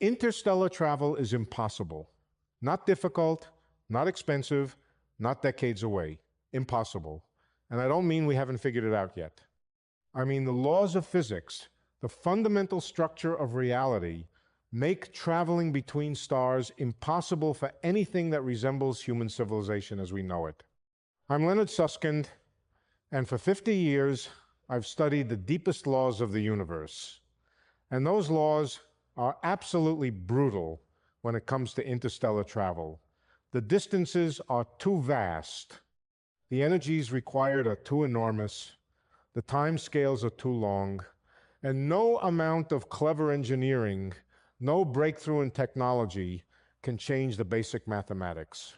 Interstellar travel is impossible. Not difficult, not expensive, not decades away. Impossible. And I don't mean we haven't figured it out yet. I mean the laws of physics, the fundamental structure of reality, make traveling between stars impossible for anything that resembles human civilization as we know it. I'm Leonard Susskind, and for 50 years, I've studied the deepest laws of the universe. And those laws are absolutely brutal when it comes to interstellar travel. The distances are too vast. The energies required are too enormous. The time scales are too long. And no amount of clever engineering, no breakthrough in technology can change the basic mathematics.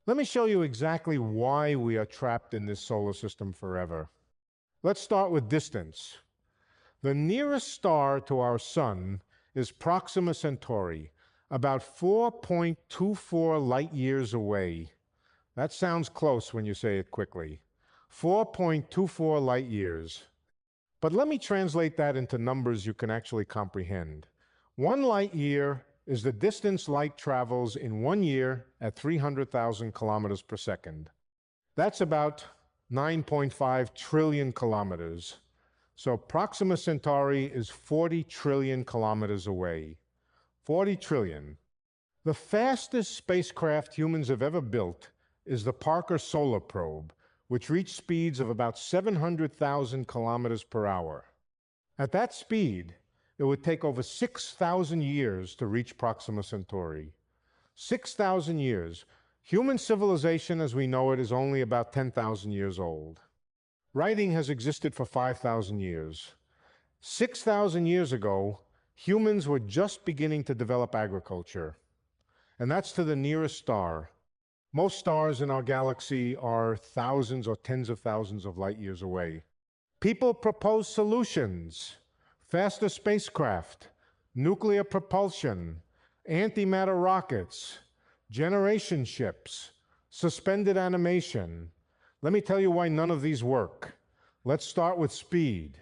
Let me show you exactly why we are trapped in this solar system forever. Let's start with distance. The nearest star to our sun is Proxima Centauri, about 4.24 light years away. That sounds close when you say it quickly. 4.24 light years. But let me translate that into numbers you can actually comprehend. 1 light year is the distance light travels in 1 year at 300,000 kilometers per second. That's about 9.5 trillion kilometers. So Proxima Centauri is 40 trillion kilometers away. 40 trillion. The fastest spacecraft humans have ever built is the Parker Solar Probe, which reached speeds of about 700,000 kilometers per hour. At that speed, it would take over 6,000 years to reach Proxima Centauri. 6,000 years. Human civilization as we know it is only about 10,000 years old. Writing has existed for 5,000 years. 6,000 years ago, humans were just beginning to develop agriculture. And that's to the nearest star. Most stars in our galaxy are thousands or tens of thousands of light years away. People propose solutions: faster spacecraft, nuclear propulsion, antimatter rockets, generation ships, suspended animation. Let me tell you why none of these work. Let's start with speed.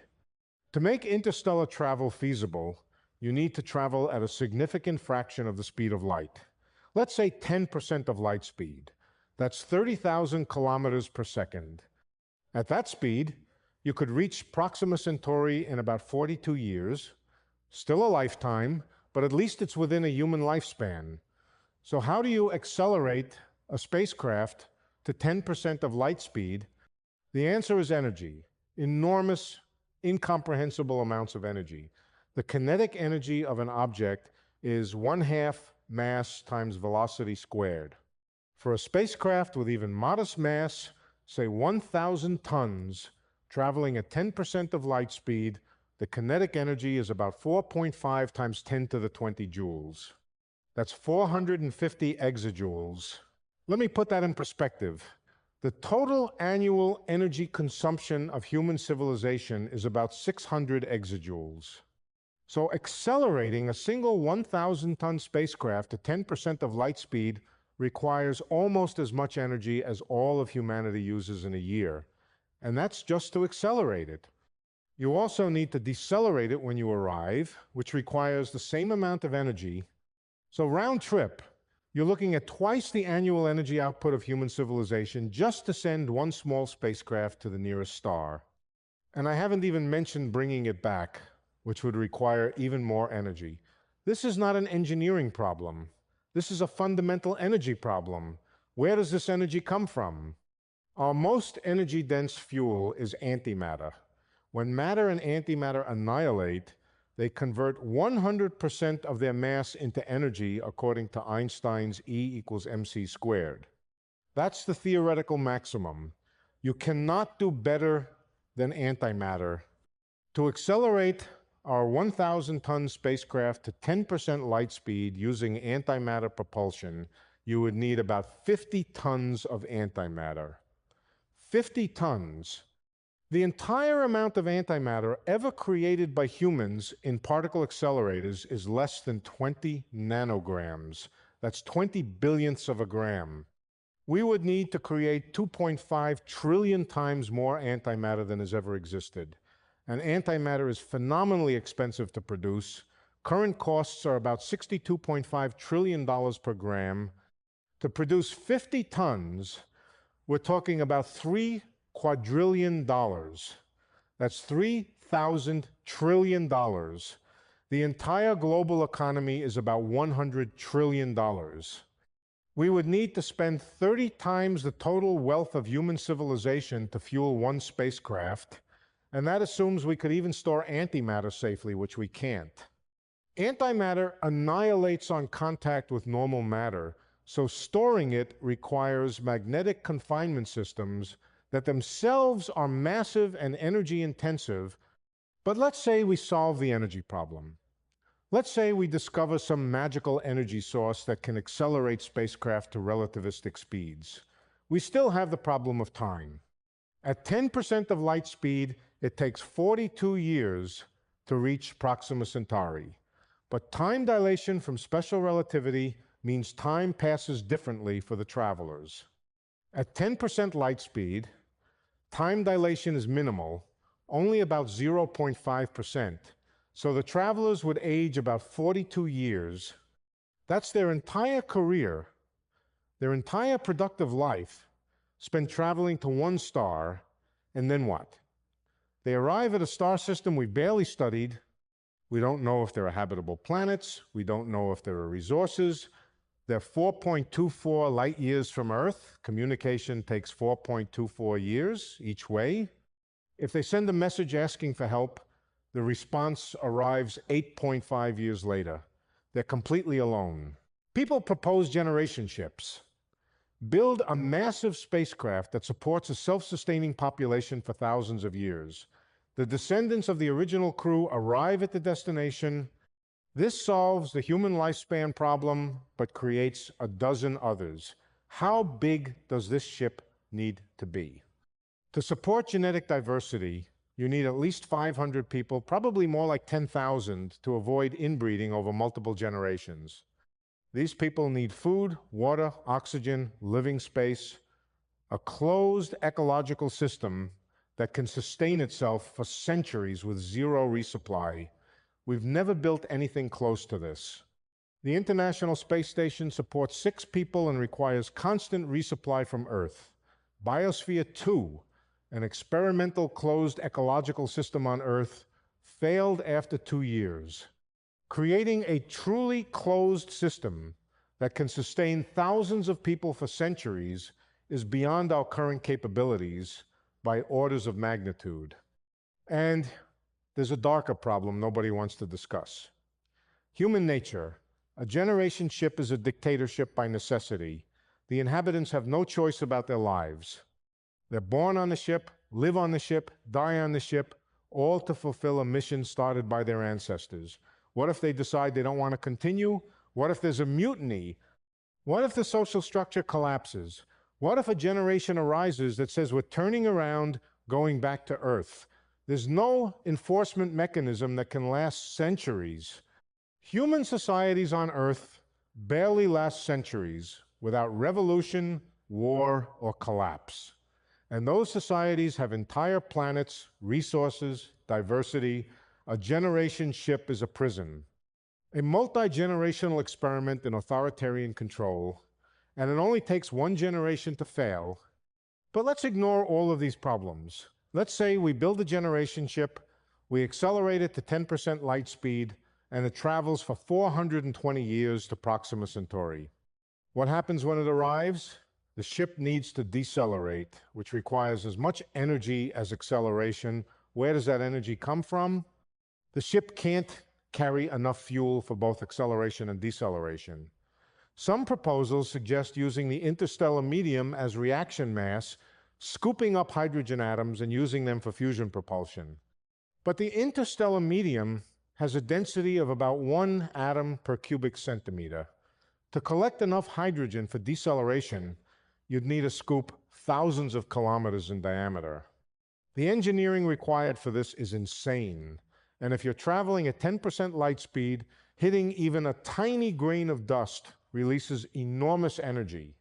To make interstellar travel feasible, you need to travel at a significant fraction of the speed of light. Let's say 10% of light speed. That's 30,000 kilometers per second. At that speed, you could reach Proxima Centauri in about 42 years. Still a lifetime, but at least it's within a human lifespan. So how do you accelerate a spacecraft to 10% of light speed? The answer is energy. Enormous, incomprehensible amounts of energy. The kinetic energy of an object is 1/2 mass times velocity squared. For a spacecraft with even modest mass, say 1,000 tons, traveling at 10% of light speed, the kinetic energy is about 4.5 times 10 to the 20 joules. That's 450 exajoules. Let me put that in perspective. The total annual energy consumption of human civilization is about 600 exajoules. So accelerating a single 1,000-ton spacecraft to 10% of light speed requires almost as much energy as all of humanity uses in a year. And that's just to accelerate it. You also need to decelerate it when you arrive, which requires the same amount of energy. So round trip, you're looking at twice the annual energy output of human civilization just to send one small spacecraft to the nearest star. And I haven't even mentioned bringing it back, which would require even more energy. This is not an engineering problem. This is a fundamental energy problem. Where does this energy come from? Our most energy-dense fuel is antimatter. When matter and antimatter annihilate, they convert 100% of their mass into energy according to Einstein's E=mc². That's the theoretical maximum. You cannot do better than antimatter. To accelerate our 1,000-ton spacecraft to 10% light speed using antimatter propulsion, you would need about 50 tons of antimatter. 50 tons. The entire amount of antimatter ever created by humans in particle accelerators is less than 20 nanograms. That's 20 billionths of a gram. We would need to create 2.5 trillion times more antimatter than has ever existed. And antimatter is phenomenally expensive to produce, Current costs are about $62.5 trillion per gram. To produce 50 tons, we're talking about $3 quadrillion. That's $3,000 trillion. The entire global economy is about $100 trillion. We would need to spend 30 times the total wealth of human civilization to fuel one spacecraft, and that assumes we could even store antimatter safely, which we can't. Antimatter annihilates on contact with normal matter, so storing it requires magnetic confinement systems that themselves are massive and energy intensive. But let's say we solve the energy problem. Let's say we discover some magical energy source that can accelerate spacecraft to relativistic speeds. We still have the problem of time. At 10% of light speed, it takes 42 years to reach Proxima Centauri. But time dilation from special relativity means time passes differently for the travelers. At 10% light speed, time dilation is minimal, only about 0.5%. So the travelers would age about 42 years. That's their entire career, their entire productive life, spent traveling to one star, and then what? They arrive at a star system we barely studied. We don't know if there are habitable planets. We don't know if there are resources. They're 4.24 light years from Earth. Communication takes 4.24 years each way. If they send a message asking for help, the response arrives 8.5 years later. They're completely alone. People propose generation ships. Build a massive spacecraft that supports a self-sustaining population for thousands of years. The descendants of the original crew arrive at the destination. This solves the human lifespan problem, but creates a dozen others. How big does this ship need to be? To support genetic diversity, you need at least 500 people, probably more like 10,000, to avoid inbreeding over multiple generations. These people need food, water, oxygen, living space, a closed ecological system that can sustain itself for centuries with zero resupply. We've never built anything close to this. The International Space Station supports 6 people and requires constant resupply from Earth. Biosphere 2, an experimental closed ecological system on Earth, failed after 2 years. Creating a truly closed system that can sustain thousands of people for centuries is beyond our current capabilities by orders of magnitude. And there's a darker problem nobody wants to discuss. Human nature. A generation ship is a dictatorship by necessity. The inhabitants have no choice about their lives. They're born on the ship, live on the ship, die on the ship, all to fulfill a mission started by their ancestors. What if they decide they don't want to continue? What if there's a mutiny? What if the social structure collapses? What if a generation arises that says we're turning around, going back to Earth? There's no enforcement mechanism that can last centuries. Human societies on Earth barely last centuries without revolution, war, or collapse. And those societies have entire planets, resources, diversity. A generation ship is a prison. A multi-generational experiment in authoritarian control, and it only takes one generation to fail. But let's ignore all of these problems. Let's say we build a generation ship, we accelerate it to 10% light speed, and it travels for 420 years to Proxima Centauri. What happens when it arrives? The ship needs to decelerate, which requires as much energy as acceleration. Where does that energy come from? The ship can't carry enough fuel for both acceleration and deceleration. Some proposals suggest using the interstellar medium as reaction mass, scooping up hydrogen atoms and using them for fusion propulsion. But the interstellar medium has a density of about 1 atom per cubic centimeter. To collect enough hydrogen for deceleration, you'd need a scoop thousands of kilometers in diameter. The engineering required for this is insane. And if you're traveling at 10% light speed, hitting even a tiny grain of dust releases enormous energy.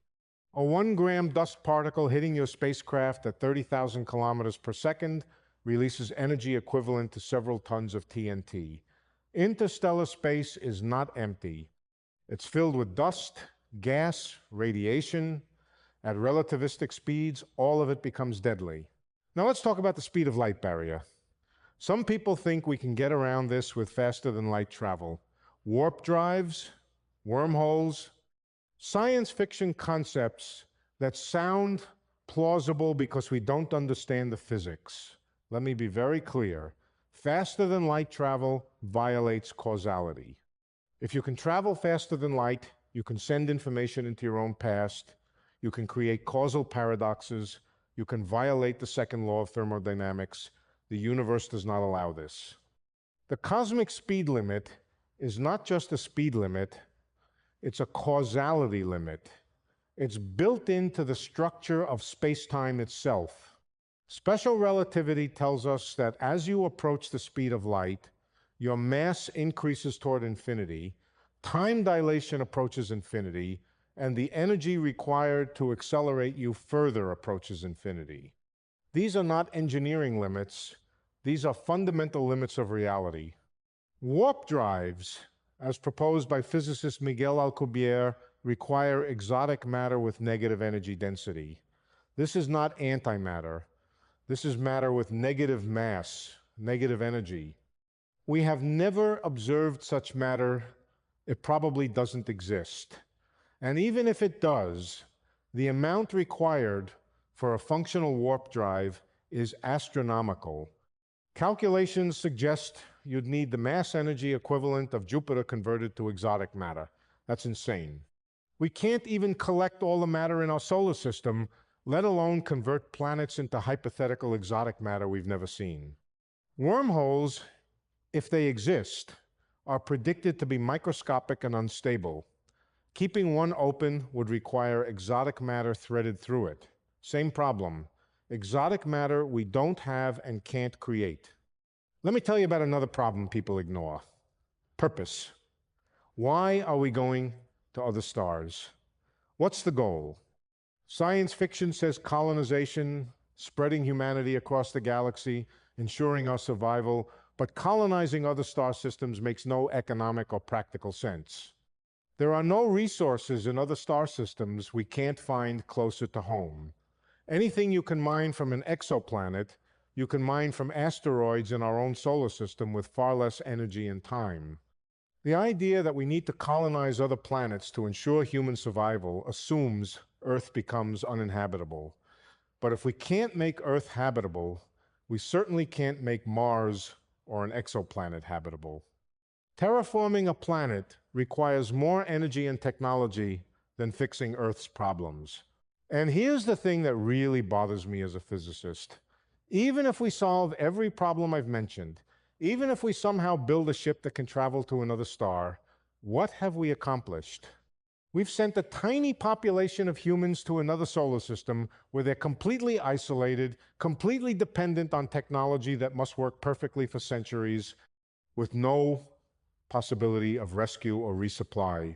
A 1-gram dust particle hitting your spacecraft at 30,000 kilometers per second releases energy equivalent to several tons of TNT. Interstellar space is not empty. It's filled with dust, gas, radiation. At relativistic speeds, all of it becomes deadly. Now let's talk about the speed of light barrier. Some people think we can get around this with faster than light travel. Warp drives, wormholes, science fiction concepts that sound plausible because we don't understand the physics. Let me be very clear. Faster than light travel violates causality. If you can travel faster than light, you can send information into your own past, you can create causal paradoxes, you can violate the second law of thermodynamics. The universe does not allow this. The cosmic speed limit is not just a speed limit, it's a causality limit. It's built into the structure of space-time itself. Special relativity tells us that as you approach the speed of light, your mass increases toward infinity, time dilation approaches infinity, and the energy required to accelerate you further approaches infinity. These are not engineering limits. These are fundamental limits of reality. Warp drives, as proposed by physicist Miguel Alcubierre, require exotic matter with negative energy density. This is not antimatter. This is matter with negative mass, negative energy. We have never observed such matter. It probably doesn't exist. And even if it does, the amount required for a functional warp drive is astronomical. Calculations suggest you'd need the mass energy equivalent of Jupiter converted to exotic matter. That's insane. We can't even collect all the matter in our solar system, let alone convert planets into hypothetical exotic matter we've never seen. Wormholes, if they exist, are predicted to be microscopic and unstable. Keeping one open would require exotic matter threaded through it. Same problem. Exotic matter we don't have and can't create. Let me tell you about another problem people ignore. Purpose. Why are we going to other stars? What's the goal? Science fiction says colonization, spreading humanity across the galaxy, ensuring our survival, but colonizing other star systems makes no economic or practical sense. There are no resources in other star systems we can't find closer to home. Anything you can mine from an exoplanet, you can mine from asteroids in our own solar system with far less energy and time. The idea that we need to colonize other planets to ensure human survival assumes Earth becomes uninhabitable. But if we can't make Earth habitable, we certainly can't make Mars or an exoplanet habitable. Terraforming a planet requires more energy and technology than fixing Earth's problems. And here's the thing that really bothers me as a physicist. Even if we solve every problem I've mentioned, even if we somehow build a ship that can travel to another star, what have we accomplished? We've sent a tiny population of humans to another solar system where they're completely isolated, completely dependent on technology that must work perfectly for centuries, with no possibility of rescue or resupply.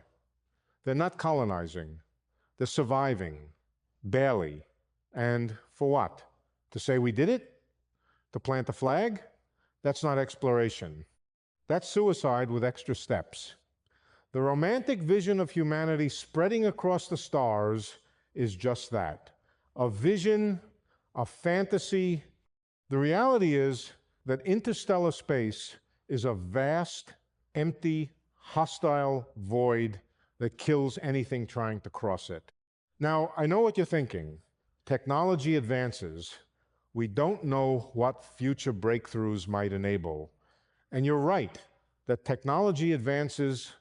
They're not colonizing. They're surviving. Barely. And for what? To say we did it? To plant a flag? That's not exploration. That's suicide with extra steps. The romantic vision of humanity spreading across the stars is just that. A vision, a fantasy. The reality is that interstellar space is a vast, empty, hostile void that kills anything trying to cross it. Now, I know what you're thinking. Technology advances. We don't know what future breakthroughs might enable. And you're right that technology advances,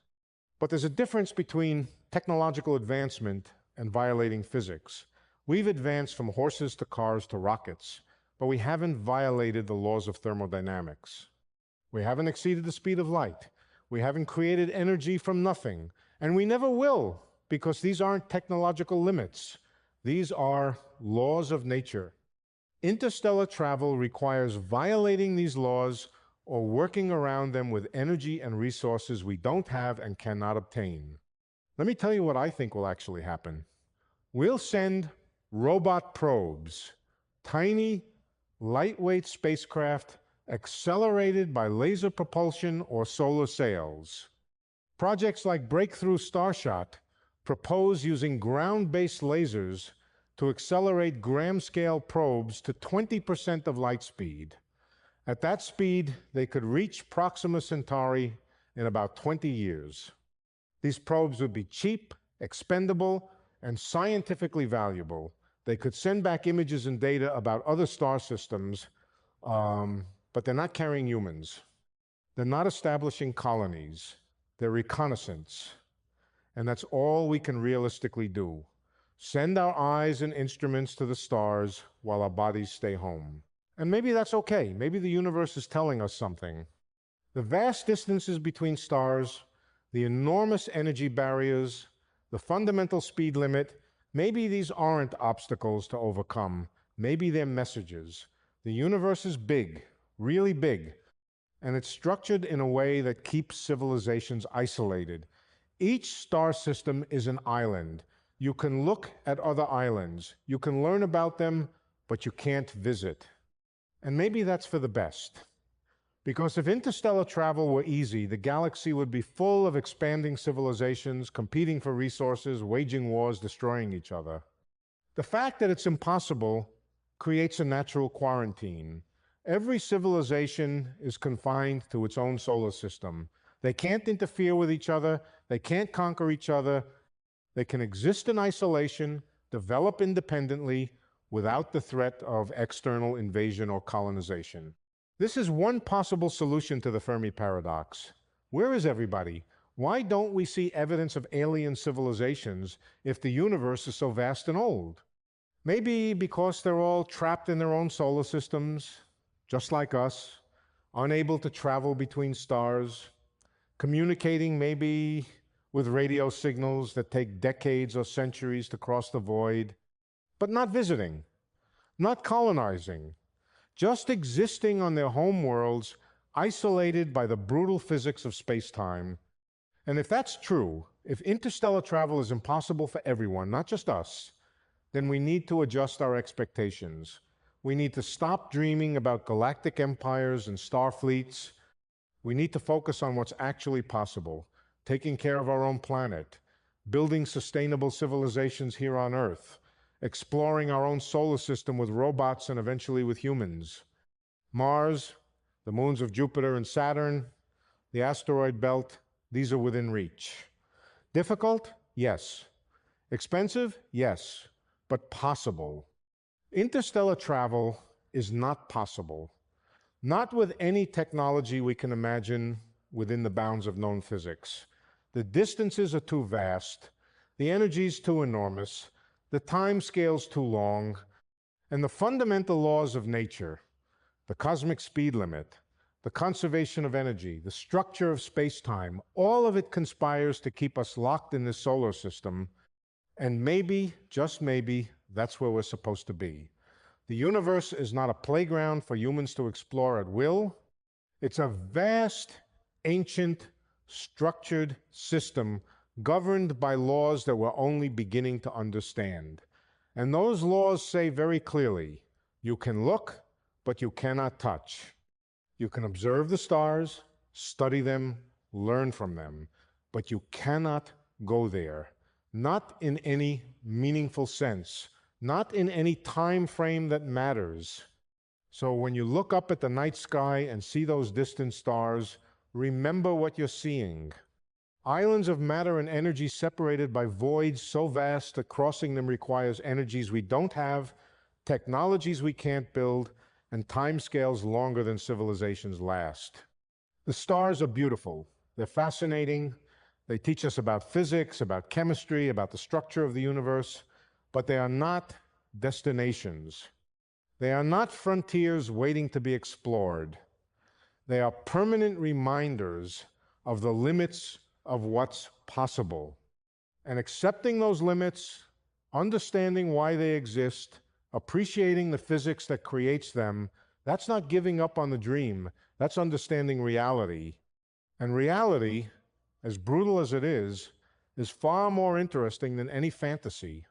but there's a difference between technological advancement and violating physics. We've advanced from horses to cars to rockets, but we haven't violated the laws of thermodynamics. We haven't exceeded the speed of light. We haven't created energy from nothing, and we never will, because these aren't technological limits. These are laws of nature. Interstellar travel requires violating these laws or working around them with energy and resources we don't have and cannot obtain. Let me tell you what I think will actually happen. We'll send robot probes, tiny, lightweight spacecraft accelerated by laser propulsion or solar sails. Projects like Breakthrough Starshot propose using ground-based lasers to accelerate gram-scale probes to 20% of light speed. At that speed, they could reach Proxima Centauri in about 20 years. These probes would be cheap, expendable, and scientifically valuable. They could send back images and data about other star systems, but they're not carrying humans. They're not establishing colonies. They're reconnaissance. And that's all we can realistically do. Send our eyes and instruments to the stars while our bodies stay home. And maybe that's okay. Maybe the universe is telling us something. The vast distances between stars, the enormous energy barriers, the fundamental speed limit, maybe these aren't obstacles to overcome. Maybe they're messages. The universe is big, really big, and it's structured in a way that keeps civilizations isolated. Each star system is an island. You can look at other islands. You can learn about them, but you can't visit. And maybe that's for the best. Because if interstellar travel were easy, the galaxy would be full of expanding civilizations, competing for resources, waging wars, destroying each other. The fact that it's impossible creates a natural quarantine. Every civilization is confined to its own solar system. They can't interfere with each other. They can't conquer each other. They can exist in isolation, develop independently, without the threat of external invasion or colonization. This is one possible solution to the Fermi paradox. Where is everybody? Why don't we see evidence of alien civilizations if the universe is so vast and old? Maybe because they're all trapped in their own solar systems, just like us, unable to travel between stars, communicating maybe with radio signals that take decades or centuries to cross the void, but not visiting, not colonizing, just existing on their home worlds, isolated by the brutal physics of space-time. And if that's true, if interstellar travel is impossible for everyone, not just us, then we need to adjust our expectations. We need to stop dreaming about galactic empires and star fleets. We need to focus on what's actually possible, taking care of our own planet, building sustainable civilizations here on Earth, exploring our own solar system with robots and eventually with humans. Mars, the moons of Jupiter and Saturn, the asteroid belt, these are within reach. Difficult? Yes. Expensive? Yes. But possible. Interstellar travel is not possible. Not with any technology we can imagine within the bounds of known physics. The distances are too vast, the energy is too enormous, the time scale's too long, and the fundamental laws of nature, the cosmic speed limit, the conservation of energy, the structure of space-time, all of it conspires to keep us locked in this solar system, and maybe, just maybe, that's where we're supposed to be. The universe is not a playground for humans to explore at will. It's a vast, ancient, structured system governed by laws that we're only beginning to understand. And those laws say very clearly, you can look, but you cannot touch. You can observe the stars, study them, learn from them, but you cannot go there. Not in any meaningful sense, not in any time frame that matters. So when you look up at the night sky and see those distant stars, remember what you're seeing. Islands of matter and energy separated by voids so vast that crossing them requires energies we don't have, technologies we can't build, and timescales longer than civilizations last. The stars are beautiful. They're fascinating. They teach us about physics, about chemistry, about the structure of the universe, but they are not destinations. They are not frontiers waiting to be explored. They are permanent reminders of the limits of what's possible. And accepting those limits, understanding why they exist, appreciating the physics that creates them, that's not giving up on the dream. That's understanding reality. And reality, as brutal as it is far more interesting than any fantasy.